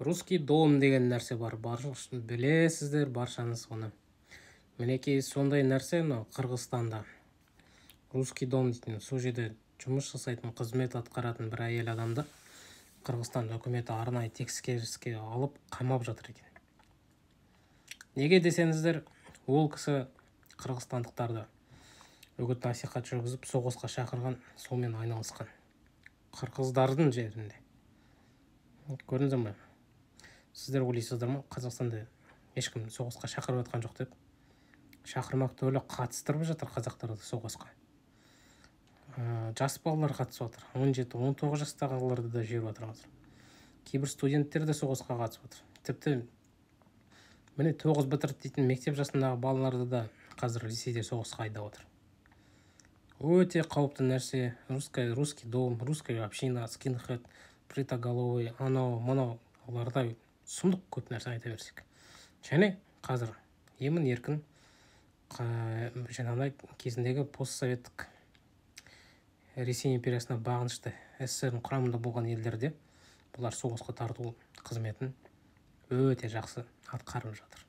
Русский дом деген нәрсе бар. Білесіздер баршаңыз оны. Мінекей сондай нәрсе мынау Қырғызстанда. Русский дом дейтін сол жерде жұмыс жасайтын, қызмет атқаратын бір әйел адамды Қырғызстан үкіметі арнайы тексеріске алып қамап жатыр екен. Неге десеңіздер, ол кісі қырғызстандықтарды үгіт насихат жүргізіп соғысқа шақырған, сонымен айналысқан. Қырғыздардың жерінде. Көрдіңіздер ме? Сіздер ойлайсыздар ма, Қазақстанда ешкім соғысқа шақырып жатқан жоқ деп? Шақырмақ түгілі қатыстырып жатыр қазақтарды соғысқа. Жас балалар қатысып жатыр. 17-19 жастағыларды да жіберіп жатыр. Кейбір студенттер де соғысқа қатысып жатыр. Тіпті міне 9 бітірді дейтін мектеп жасындағы балаларды да қазір Ресейде соғысқа айдап отыр. Өте қауіпті нәрсе. Русский дом, русская община, скинхед, бритоголовый, анау-мынау, оларда сұмдық көп нәрсе айта берсек. Және қазір емін еркін жаңағыдай кезіндегі постсоветтік Ресей империясына бағынышты СССР-дің құрамында болған елдерде бұлар соғысқа тарту қызметін өте жақсы атқарып жатыр.